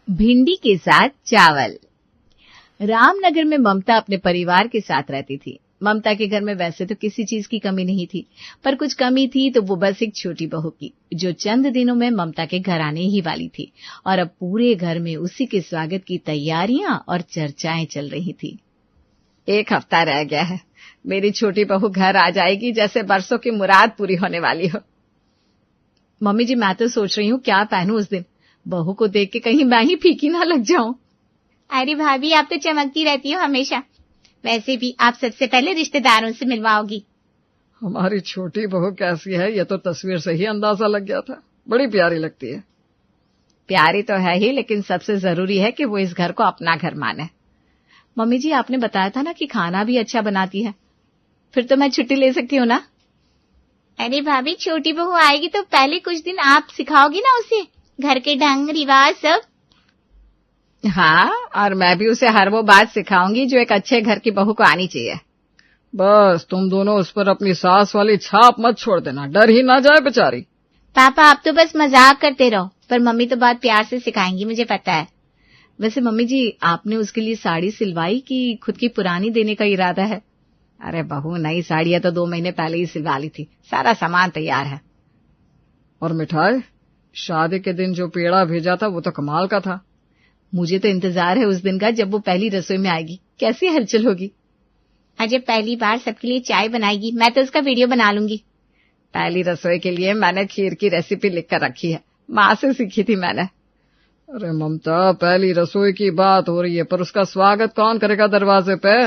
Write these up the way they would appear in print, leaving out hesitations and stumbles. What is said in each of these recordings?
भिंडी के साथ चावल। रामनगर में ममता अपने परिवार के साथ रहती थी। ममता के घर में वैसे तो किसी चीज की कमी नहीं थी, पर कुछ कमी थी तो वो बस एक छोटी बहू की, जो चंद दिनों में ममता के घर आने ही वाली थी। और अब पूरे घर में उसी के स्वागत की तैयारियां और चर्चाएं चल रही थी। एक हफ्ता रह गया है, मेरी छोटी बहू घर आ जाएगी, जैसे बरसों की मुराद पूरी होने वाली हो। मम्मी जी, मैं तो सोच रही हूँ क्या पहनूं उस दिन। बहू को देख के कहीं मैं ही फीकी ना लग जाऊं। अरे भाभी, आप तो चमकती रहती हो हमेशा। वैसे भी आप सबसे पहले रिश्तेदारों से मिलवाओगी। हमारी छोटी बहू कैसी है ये तो तस्वीर से ही अंदाजा लग गया था। बड़ी प्यारी लगती है। प्यारी तो है ही, लेकिन सबसे जरूरी है कि वो इस घर को अपना घर माने। मम्मी जी, आपने बताया था ना कि खाना भी अच्छा बनाती है, फिर तो मैं छुट्टी ले सकती हूँ ना? अरे भाभी, छोटी बहू आएगी तो पहले कुछ दिन आप सिखाओगी ना उसे, घर के ढंग रिवाज सब। हाँ, और मैं भी उसे हर वो बात सिखाऊंगी जो एक अच्छे घर की बहू को आनी चाहिए। बस तुम दोनों उस पर अपनी सास वाली छाप मत छोड़ देना, डर ही ना जाए बेचारी। पापा, आप तो बस मजाक करते रहो, पर मम्मी तो बहुत प्यार से सिखाएंगी, मुझे पता है। वैसे मम्मी जी, आपने उसके लिए साड़ी सिलवाई कि खुद की पुरानी देने का इरादा है? अरे बहू, नई साड़ियां तो 2 महीने पहले ही सिलवा ली थी, सारा सामान तैयार है। और मिठाई? शादी के दिन जो पेड़ा भेजा था वो तो कमाल का था। मुझे तो इंतजार है उस दिन का, जब वो पहली रसोई में आएगी। कैसी हलचल होगी। अजय पहली बार सबके लिए चाय बनाएगी, मैं तो उसका वीडियो बना लूंगी। पहली रसोई के लिए मैंने खीर की रेसिपी लिखकर रखी है, माँ से सीखी थी मैंने। अरे ममता, पहली रसोई की बात हो रही है, पर उसका स्वागत कौन करेगा दरवाजे पे?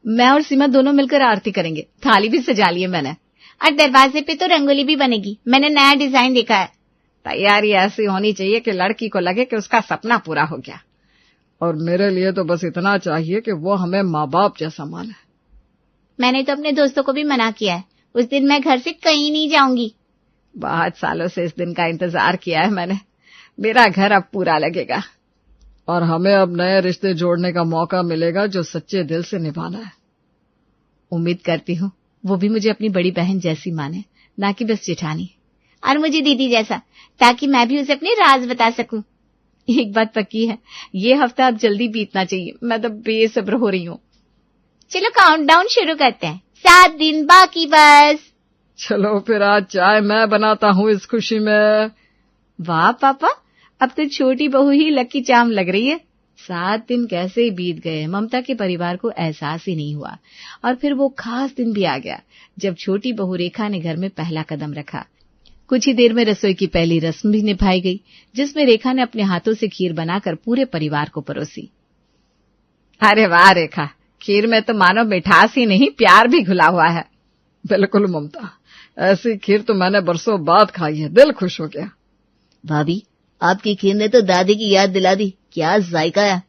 मैं और सीमा दोनों मिलकर आरती करेंगे। थाली भी सजा ली है मैंने। और दरवाजे पे तो रंगोली भी बनेगी, मैंने नया डिजाइन देखा है। तैयारी ऐसी होनी चाहिए कि लड़की को लगे कि उसका सपना पूरा हो गया। और मेरे लिए तो बस इतना चाहिए कि वो हमें माँ बाप जैसा माने। मैंने तो अपने दोस्तों को भी मना किया है, उस दिन मैं घर से कहीं नहीं जाऊंगी। बहुत सालों से इस दिन का इंतजार किया है मैंने। मेरा घर अब पूरा लगेगा। और हमें अब नए रिश्ते जोड़ने का मौका मिलेगा जो सच्चे दिल से निभाना है। उम्मीद करती हूँ वो भी मुझे अपनी बड़ी बहन जैसी माने, ना कि बस जेठानी। और मुझे दीदी जैसा, ताकि मैं भी उसे अपने राज बता सकूं। एक बात पक्की है, ये हफ्ता अब जल्दी बीतना चाहिए। मैं तो बेसब्र हो रही हूँ। चलो काउंटडाउन शुरू करते हैं, 7 दिन बाकी बस। चलो फिर आज चाय मैं बनाता हूँ इस खुशी में। वाह पापा, अब तो छोटी बहू ही लकी चार्म लग रही है। 7 दिन कैसे ही बीत गए, ममता के परिवार को एहसास ही नहीं हुआ। और फिर वो खास दिन भी आ गया जब छोटी बहू रेखा ने घर में पहला कदम रखा। कुछ ही देर में रसोई की पहली रस्म भी निभाई गई, जिसमें रेखा ने अपने हाथों से खीर बनाकर पूरे परिवार को परोसी। अरे वाह रेखा, खीर में तो मानो मिठास ही नहीं, प्यार भी घुला हुआ है। बिल्कुल ममता, ऐसी खीर तो मैंने बरसों बाद खाई है, दिल खुश हो गया। भाभी, आपकी खीर ने तो दादी की याद दिला दी, क्या जायका है।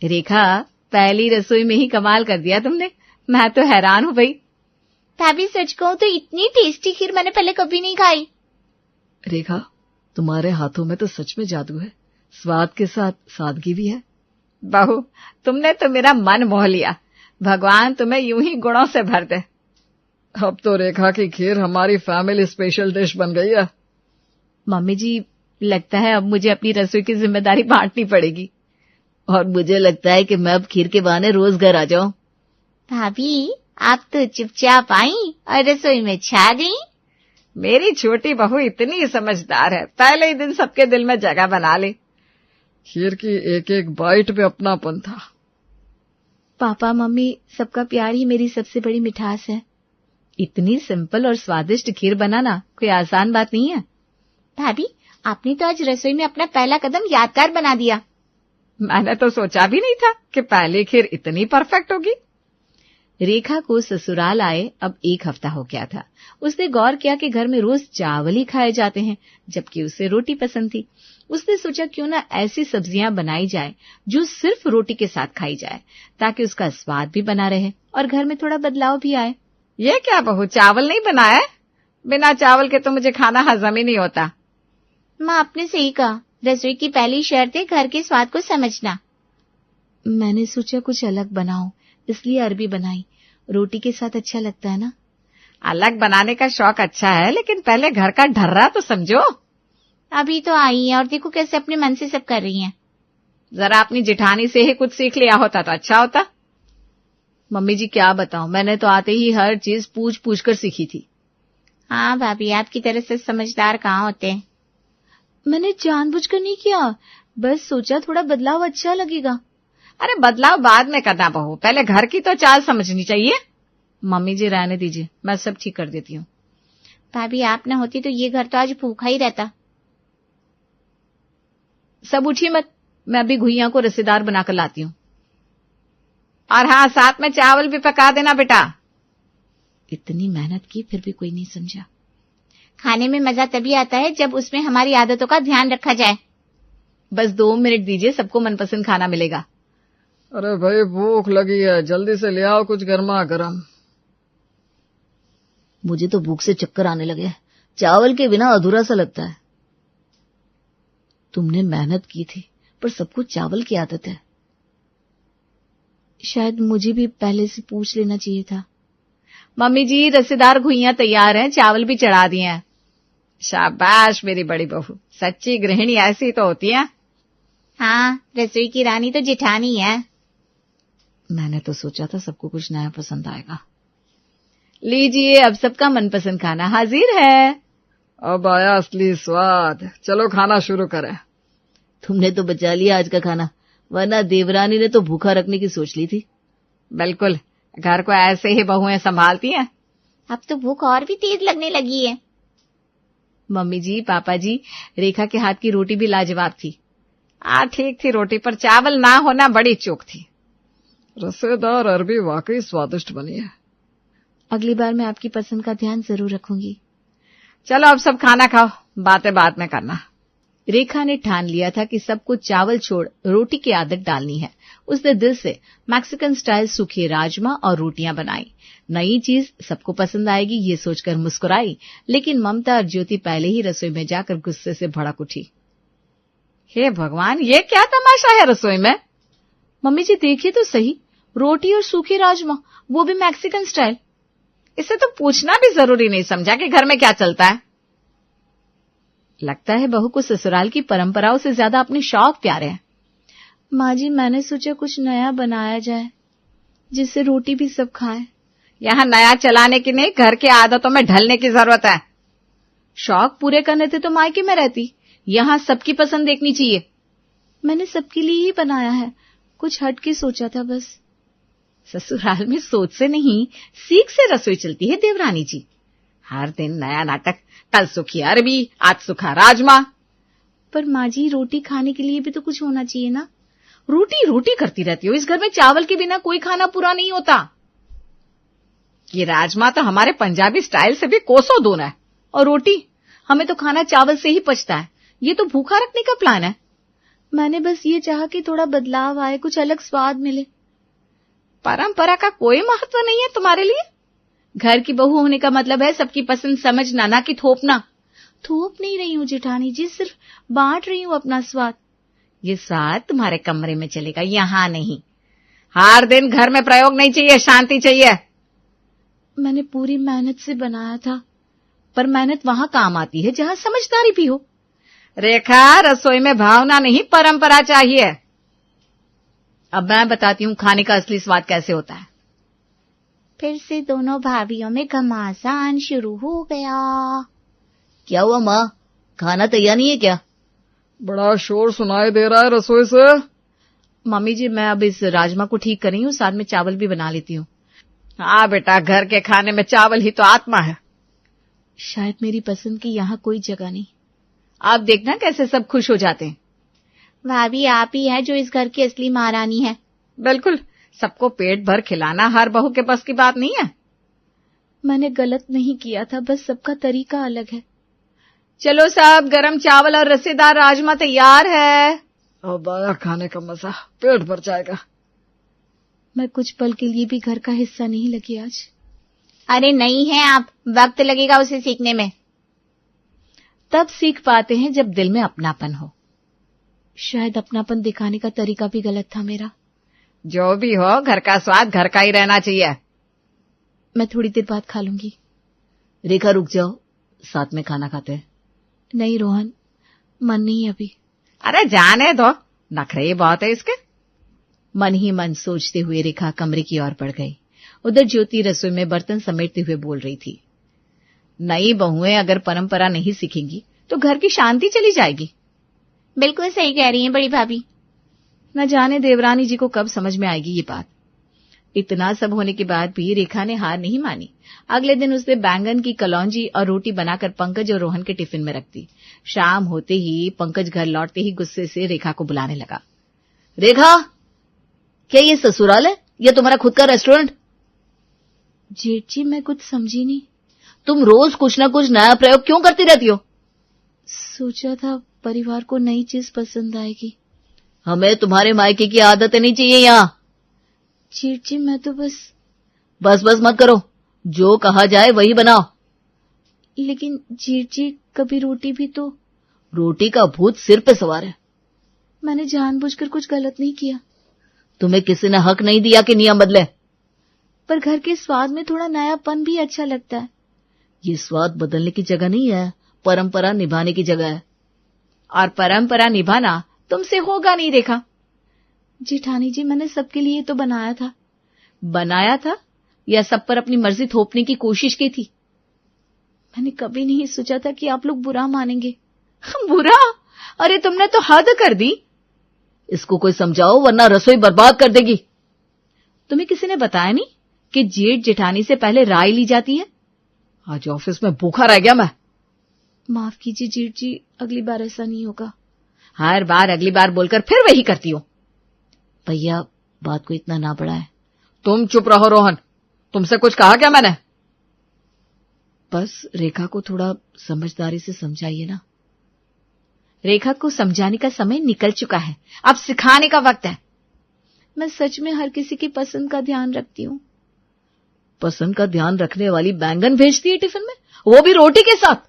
रेखा, पहली रसोई में ही कमाल कर दिया तुमने, मैं तो हैरान हूँ भाई। भाभी सच कहूं तो इतनी टेस्टी खीर मैंने पहले कभी नहीं खाई। रेखा, तुम्हारे हाथों में तो सच में जादू है, स्वाद के साथ सादगी भी है। बहू, तुमने तो मेरा मन मोह लिया। भगवान तुम्हें यूं ही गुणों से भर दे। अब तो रेखा की खीर हमारी फैमिली स्पेशल डिश बन गई है। मम्मी जी, लगता है अब मुझे अपनी रसोई की जिम्मेदारी बांटनी पड़ेगी। और मुझे लगता है कि मैं अब खीर के बहाने रोज घर आ जाऊं। भाभी, आप तो चुपचाप आई और रसोई में छा गई। मेरी छोटी बहू इतनी समझदार है, पहले ही दिन सबके दिल में जगह बना ली। खीर की एक एक बाइट पे अपनापन था। पापा मम्मी, सबका प्यार ही मेरी सबसे बड़ी मिठास है। इतनी सिंपल और स्वादिष्ट खीर बनाना कोई आसान बात नहीं है। भाभी, आपने तो आज रसोई में अपना पहला कदम यादगार बना दिया। मैंने तो सोचा भी नहीं था कि पहली खीर इतनी परफेक्ट होगी। रेखा को ससुराल आए अब 1 हफ्ता हो गया था। उसने गौर किया कि घर में रोज चावल ही खाए जाते हैं, जबकि उसे रोटी पसंद थी। उसने सोचा क्यों ना ऐसी सब्जियां बनाई जाए जो सिर्फ रोटी के साथ खाई जाए, ताकि उसका स्वाद भी बना रहे और घर में थोड़ा बदलाव भी आए। ये क्या बहू, चावल नहीं बनाए? बिना चावल के तो मुझे खाना हजम ही नहीं होता। माँ, आपने सही कहा, रसोई की पहली शर्त है घर के स्वाद को समझना। मैंने सोचा कुछ अलग बनाऊं, इसलिए अरबी बनाई। रोटी के साथ अच्छा लगता है ना। अलग बनाने का शौक अच्छा है, लेकिन पहले घर का ढर्रा तो समझो। अभी तो आई है और देखो कैसे अपने मन से सब कर रही हैं। जरा अपनी जेठानी से ही कुछ सीख लिया होता तो अच्छा होता। मम्मी जी क्या बताऊं, मैंने तो आते ही हर चीज पूछ पूछ कर सीखी थी। हाँ भाभी, आपकी तरह से समझदार कहाँ होते हैं। मैंने जानबूझकर नहीं किया, बस सोचा थोड़ा बदलाव अच्छा लगेगा। अरे बदलाव बाद में करना बहू, पहले घर की तो चाल समझनी चाहिए। मम्मी जी रहने दीजिए, मैं सब ठीक कर देती हूँ। भाभी आप न होती तो ये घर तो आज भूखा ही रहता। सब उठिए मत, मैं अभी घुइयां को रसेदार बनाकर लाती हूँ। और हाँ, साथ में चावल भी पका देना बेटा। इतनी मेहनत की फिर भी कोई नहीं समझा। खाने में मजा तभी आता है जब उसमें हमारी आदतों का ध्यान रखा जाए। बस 2 मिनट दीजिए, सबको मनपसंद खाना मिलेगा। अरे भाई भूख लगी है, जल्दी से ले आओ कुछ गर्मा गर्म। मुझे तो भूख से चक्कर आने लगे हैं। चावल के बिना अधूरा सा लगता है। तुमने मेहनत की थी, पर सबको चावल की आदत है। शायद मुझे भी पहले से पूछ लेना चाहिए था। मम्मी जी रसेदार घुइयां तैयार हैं, चावल भी चढ़ा दिए हैं। शाबाश मेरी बड़ी बहू, सच्ची गृहिणी ऐसी तो होती है। हाँ, रसोई की रानी तो जेठानी है। मैंने तो सोचा था सबको कुछ नया पसंद आएगा। लीजिए, अब सबका मनपसंद खाना हाजिर है। अब आया असली स्वाद, चलो खाना शुरू करें। तुमने तो बचा लिया आज का खाना, वरना देवरानी ने तो भूखा रखने की सोच ली थी। बिल्कुल, घर को ऐसे ही बहुएं संभालती हैं। अब तो भूख और भी तेज लगने लगी है। मम्मी जी, पापा जी, रेखा के हाथ की रोटी भी लाजवाब थी। ठीक थी रोटी, पर चावल ना होना बड़ी चूक थी। रसेदार अरबी वाकई स्वादिष्ट बनी है। अगली बार मैं आपकी पसंद का ध्यान जरूर रखूंगी। चलो अब सब खाना खाओ, बातें बाद में करना। रेखा ने ठान लिया था कि सबको चावल छोड़ रोटी की आदत डालनी है। उसने दिल से मैक्सिकन स्टाइल सूखे राजमा और रोटियां बनाई। नई चीज सबको पसंद आएगी ये सोचकर मुस्कुराई, लेकिन ममता और ज्योति पहले ही रसोई में जाकर गुस्से से भड़क उठी। हे भगवान, ये क्या तमाशा है रसोई में? मम्मी जी देखिए तो सही, रोटी और सूखे राजमा, वो भी मैक्सिकन स्टाइल। इसे तो पूछना भी जरूरी नहीं समझा कि घर में क्या चलता है। लगता है बहू को ससुराल की परंपराओं से ज्यादा अपने शौक प्यारे हैं। माँ जी, मैंने सोचा कुछ नया बनाया जाए जिससे रोटी भी सब खाएं। यहाँ नया चलाने की नहीं, घर की आदतों में ढलने की जरूरत है। शौक पूरे करने थे तो मायके में रहती, यहाँ सबकी पसंद देखनी चाहिए। मैंने सबके लिए ही बनाया है, कुछ हट के सोचा था बस। ससुराल में सोच से नहीं, सीख से रसोई चलती है देवरानी जी। हर दिन नया नाटक, कल सूखी अरबी, आज सूखा राजमा। पर माँ जी, रोटी खाने के लिए भी तो कुछ होना चाहिए ना। रोटी रोटी करती रहती हो, इस घर में चावल के बिना कोई खाना पूरा नहीं होता। ये राजमा तो हमारे पंजाबी स्टाइल से भी कोसों दूर है। और रोटी, हमें तो खाना चावल से ही पचता है। ये तो भूखा रखने का प्लान है। मैंने बस ये चाहा कि थोड़ा बदलाव आए, कुछ अलग स्वाद मिले। परंपरा का कोई महत्व नहीं है तुम्हारे लिए? घर की बहू होने का मतलब है सबकी पसंद समझना, ना कि थोपना। थोप नहीं रही हूँ जेठानी जी, सिर्फ बांट रही हूँ अपना स्वाद। ये स्वाद तुम्हारे कमरे में चलेगा, यहाँ नहीं। हर दिन घर में प्रयोग नहीं चाहिए, शांति चाहिए। मैंने पूरी मेहनत से बनाया था, पर मेहनत वहां काम आती है जहां समझदारी भी हो। रेखा, रसोई में भावना नहीं, परंपरा चाहिए। अब मैं बताती हूँ खाने का असली स्वाद कैसे होता है। फिर से दोनों भाभीियों में घमासान शुरू हो गया। क्या हुआ माँ, खाना तैयार नहीं है क्या? बड़ा शोर सुनाई दे रहा है रसोई से। मम्मी जी, मैं अब इस राजमा को ठीक कर रही हूँ, साथ में चावल भी बना लेती हूँ। हाँ बेटा, घर के खाने में चावल ही तो आत्मा है। शायद मेरी पसंद की यहाँ कोई जगह नहीं। आप देखना कैसे सब खुश हो जाते हैं। भाभी, आप ही है जो इस घर की असली महारानी है। बिल्कुल, सबको पेट भर खिलाना हर बहू के बस की बात नहीं है। मैंने गलत नहीं किया था, बस सबका तरीका अलग है। चलो साहब, गरम चावल और रसेदार राजमा तैयार है। अब आया खाने का मजा, पेट भर जाएगा। मैं कुछ पल के लिए भी घर का हिस्सा नहीं लगी आज। अरे नहीं है आप, वक्त लगेगा उसे सीखने में। तब सीख पाते हैं जब दिल में अपनापन हो। शायद अपनापन दिखाने का तरीका भी गलत था मेरा। जो भी हो, घर का स्वाद घर का ही रहना चाहिए। मैं थोड़ी देर बाद खा लूंगी। रेखा रुक जाओ, साथ में खाना खाते हैं। नहीं रोहन, मन नहीं अभी। अरे जाने दो, नखरे बहुत है इसके। मन ही मन सोचते हुए रेखा कमरे की ओर बढ़ गई। उधर ज्योति रसोई में बर्तन समेटते हुए बोल रही थी, नई बहुएं अगर परंपरा नहीं सीखेंगी तो घर की शांति चली जाएगी। बिल्कुल सही कह रही हैं बड़ी भाभी। न जाने देवरानी जी को कब समझ में आएगी ये बात। इतना सब होने के बाद भी रेखा ने हार नहीं मानी। अगले दिन उसने बैंगन की कलौंजी और रोटी बनाकर पंकज और रोहन के टिफिन में रख दी। शाम होते ही पंकज घर लौटते ही गुस्से से रेखा को बुलाने लगा। रेखा, क्या ये ससुराल है या तुम्हारा खुद का रेस्टोरेंट? जेठ जी, मैं कुछ समझी नहीं। तुम रोज कुछ ना कुछ नया प्रयोग क्यों करती रहती हो? सोचा था परिवार को नई चीज पसंद आएगी। हमें तुम्हारे मायके की आदत नहीं चाहिए यहाँ। जेठ जी, मैं तो बस मत करो, जो कहा जाए वही बनाओ। लेकिन जेठ जी, कभी रोटी भी तो। रोटी का भूत सिर पे सवार है। मैंने जानबूझकर कुछ गलत नहीं किया। तुम्हें किसी ने हक नहीं दिया कि नियम बदले। पर घर के स्वाद में थोड़ा नयापन भी अच्छा लगता है। ये स्वाद बदलने की जगह नहीं है, परंपरा निभाने की जगह है। और परंपरा निभाना तुमसे होगा नहीं रेखा। जेठानी जी, मैंने सबके लिए तो बनाया था या सब पर अपनी मर्जी थोपने की कोशिश की थी? मैंने कभी नहीं सोचा था कि आप लोग बुरा मानेंगे। बुरा? अरे तुमने तो हद कर दी। इसको कोई समझाओ वरना रसोई बर्बाद कर देगी। तुम्हें किसी ने बताया नहीं कि जेठ जेठानी से पहले राय ली जाती है? आज ऑफिस में भूखा रह गया मैं। माफ कीजिए जेठ जी, अगली बार ऐसा नहीं होगा। हर बार अगली बार बोलकर फिर वही करती हो। भैया, बात को इतना ना बढ़ाए। तुम चुप रहो रोहन, तुमसे कुछ कहा क्या मैंने? बस रेखा को थोड़ा समझदारी से समझाइए ना। रेखा को समझाने का समय निकल चुका है, अब सिखाने का वक्त है। मैं सच में हर किसी की पसंद का ध्यान रखती हूँ। पसंद का ध्यान रखने वाली बैंगन भेजती है टिफिन में, वो भी रोटी के साथ।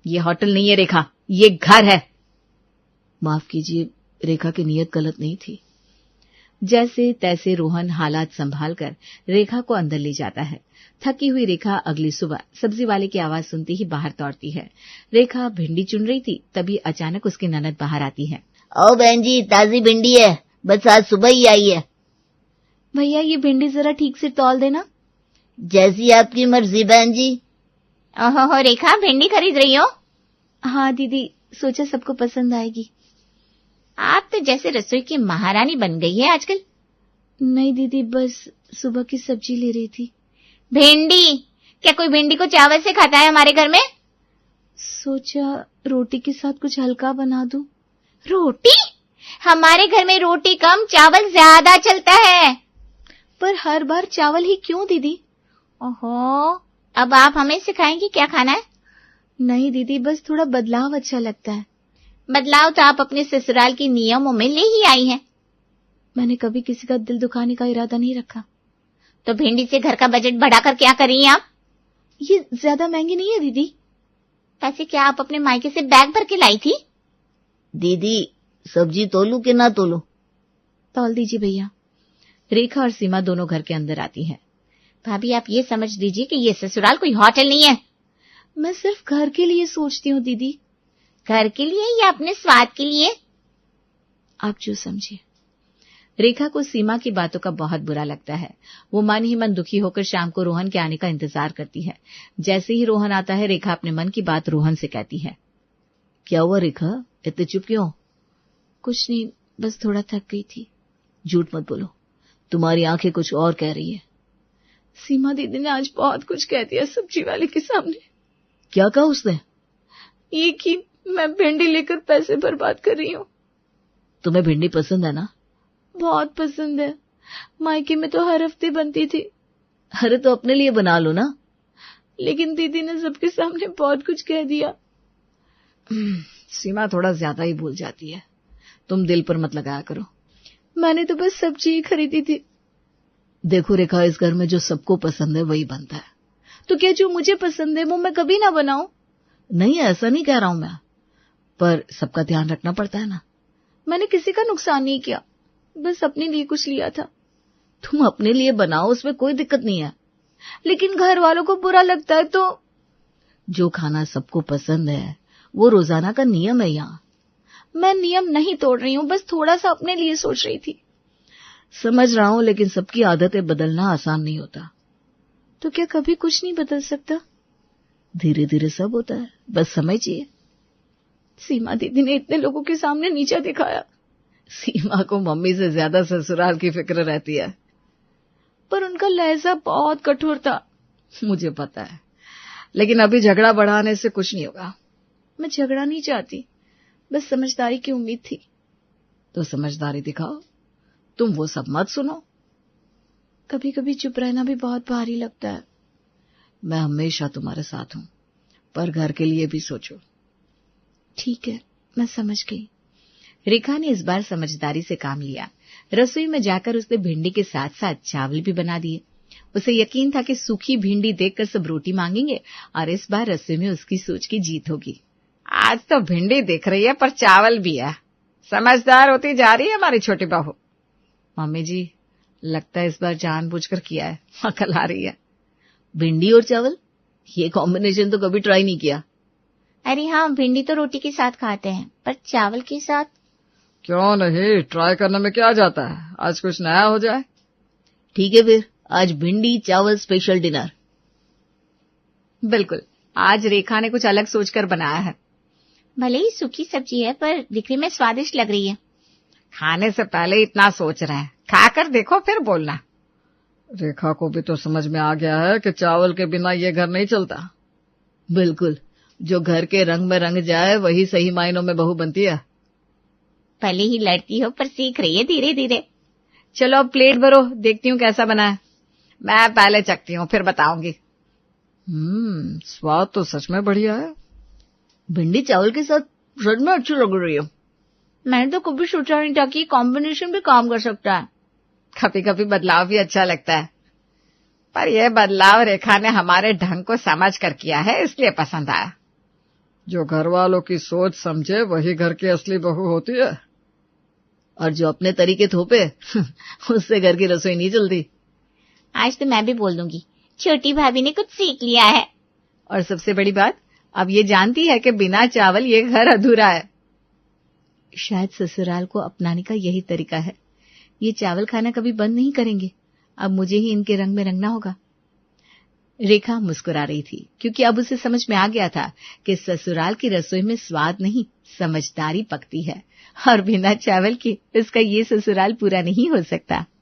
ये होटल नहीं है रेखा, ये घर है। माफ कीजिए, रेखा की नीयत गलत नहीं थी। जैसे तैसे रोहन हालात संभालकर रेखा को अंदर ले जाता है। थकी हुई रेखा अगली सुबह सब्जी वाले की आवाज सुनते ही बाहर दौड़ती है। रेखा भिंडी चुन रही थी, तभी अचानक उसकी ननद बाहर आती है। ओ बहन जी, ताजी भिंडी है, बस आज सुबह ही आई है। भैया, ये भिंडी जरा ठीक से तौल देना। जैसी आपकी मर्जी बहन जी। ओहो रेखा, भिंडी खरीद रही हो? हाँ दीदी, सोचा सबको पसंद आएगी। आप तो जैसे रसोई की महारानी बन गई है आजकल। नहीं दीदी, बस सुबह की सब्जी ले रही थी। भिंडी? क्या कोई भिंडी को चावल से खाता है हमारे घर में? सोचा रोटी के साथ कुछ हल्का बना दूं। रोटी? हमारे घर में रोटी कम चावल ज्यादा चलता है। पर हर बार चावल ही क्यों दीदी? ओहो, अब आप हमें सिखाएंगी क्या खाना है? नहीं दीदी, बस थोड़ा बदलाव अच्छा लगता है। बदलाव तो आप अपने ससुराल के नियमों में ले ही आई हैं। मैंने कभी किसी का दिल दुखाने का इरादा नहीं रखा। तो भिंडी से घर का बजट बढ़ाकर क्या कर रही हैं आप? ये ज्यादा महंगी नहीं है दीदी। पैसे क्या आप अपने मायके से बैग भर के लाई थी? दीदी, सब्जी तोलू कि ना तोलू? तौल दीजिए भैया। रेखा और सीमा दोनों घर के अंदर आती हैं। भाभी, आप ये समझ लीजिए कि ये ससुराल कोई होटल नहीं है। मैं सिर्फ घर के लिए सोचती हूँ दीदी। घर के लिए या अपने स्वाद के लिए? आप जो समझिए। रेखा को सीमा की बातों का बहुत बुरा लगता है। वो मन ही मन दुखी होकर शाम को रोहन के आने का इंतजार करती है। जैसे ही रोहन आता है, रेखा अपने मन की बात रोहन से कहती है। क्या हुआ रेखा, इतने चुप क्यों? कुछ नहीं, बस थोड़ा थक गई थी। झूठ मत बोलो, तुम्हारी आंखें कुछ और कह रही है। सीमा दीदी ने आज बहुत कुछ कह दिया सब्जी वाले के सामने। क्या कहा उसने? ये कि मैं भिंडी लेकर पैसे बर्बाद कर रही हूँ। तुम्हें भिंडी पसंद है ना? बहुत पसंद है, मायके में तो हर हफ्ते बनती थी। अरे तो अपने लिए बना लो ना। लेकिन दीदी ने सबके सामने बहुत कुछ कह दिया। सीमा थोड़ा ज्यादा ही भूल जाती है, तुम दिल पर मत लगाया करो। मैंने तो बस सब्जी ही खरीदी थी। देखो रेखा, इस घर में जो सबको पसंद है वही बनता है। तो क्या जो मुझे पसंद है वो मैं कभी ना बनाऊं? नहीं, ऐसा नहीं कह रहा हूं मैं, पर सबका ध्यान रखना पड़ता है ना। मैंने किसी का नुकसान नहीं किया, बस अपने लिए कुछ लिया था। तुम अपने लिए बनाओ, उसमें कोई दिक्कत नहीं है। लेकिन घर वालों को बुरा लगता है तो? जो खाना सबको पसंद है वो रोजाना का नियम है यहाँ। मैं नियम नहीं तोड़ रही हूँ, बस थोड़ा सा अपने लिए सोच रही थी। समझ रहा हूँ, लेकिन सबकी आदतें बदलना आसान नहीं होता। तो क्या कभी कुछ नहीं बदल सकता? धीरे धीरे सब होता है, बस समय चाहिए। सीमा दीदी ने इतने लोगों के सामने नीचा दिखाया। सीमा को मम्मी से ज्यादा ससुराल की फिक्र रहती है। पर उनका लहजा बहुत कठोर था। मुझे पता है, लेकिन अभी झगड़ा बढ़ाने से कुछ नहीं होगा। मैं झगड़ा नहीं चाहती, बस समझदारी की उम्मीद थी। तो समझदारी दिखाओ, तुम वो सब मत सुनो। कभी कभी चुप रहना भी बहुत भारी लगता है। मैं हमेशा तुम्हारे साथ हूं, पर घर के लिए भी सोचो। ठीक है, मैं समझ गई। रेखा ने इस बार समझदारी से काम लिया। रसोई में जाकर उसने भिंडी के साथ साथ चावल भी बना दिए। उसे यकीन था कि सूखी भिंडी देखकर सब रोटी मांगेंगे और इस बार रसोई में उसकी सोच की जीत होगी। आज तो भिंडी दिख रही है, पर चावल भी है। समझदार होती जा रही है हमारी छोटी बहू। मम्मी जी, लगता है इस बार जानबूझकर किया है, अकल आ रही है। भिंडी और चावल, ये कॉम्बिनेशन तो कभी ट्राई नहीं किया। अरे हाँ, भिंडी तो रोटी के साथ खाते हैं, पर चावल के साथ क्यों नहीं, ट्राई करने में क्या जाता है, आज कुछ नया हो जाए। ठीक है फिर, आज भिंडी चावल स्पेशल डिनर। बिल्कुल, आज रेखा ने कुछ अलग सोचकर बनाया है। भले ही सूखी सब्जी है, पर दिखने में स्वादिष्ट लग रही है। खाने से पहले इतना सोच रहे हैं, खाकर देखो फिर बोलना। रेखा को भी तो समझ में आ गया है कि चावल के बिना ये घर नहीं चलता। बिल्कुल, जो घर के रंग में रंग जाए वही सही मायनों में बहू बनती है। भले ही लड़ती हो, पर सीख रही है धीरे धीरे। चलो अब प्लेट भरो, देखती हूँ कैसा बना है। मैं पहले चखती हूँ, फिर बताऊंगी। स्वाद तो सच में बढ़िया है। भिंडी चावल के साथ सच में अच्छी लग रही है। मैंने तो कभी सोचा नहीं था कि कॉम्बिनेशन भी काम कर सकता है। कभी कभी बदलाव भी अच्छा लगता है, पर यह बदलाव रेखा ने हमारे ढंग को समझ कर किया है, इसलिए पसंद आया। जो घर वालों की सोच समझे वही घर की असली बहू होती है। और जो अपने तरीके थोपे उससे घर की रसोई नहीं चलती। आज तो मैं भी बोल दूंगी, छोटी भाभी ने कुछ सीख लिया है। और सबसे बड़ी बात, अब ये जानती है कि बिना चावल ये घर अधूरा है। शायद ससुराल को अपनाने का यही तरीका है। ये चावल खाना कभी बंद नहीं करेंगे। अब मुझे ही इनके रंग में रंगना होगा। रेखा मुस्कुरा रही थी, क्योंकि अब उसे समझ में आ गया था कि ससुराल की रसोई में स्वाद नहीं, समझदारी पकती है, और बिना चावल के इसका ये ससुराल पूरा नहीं हो सकता।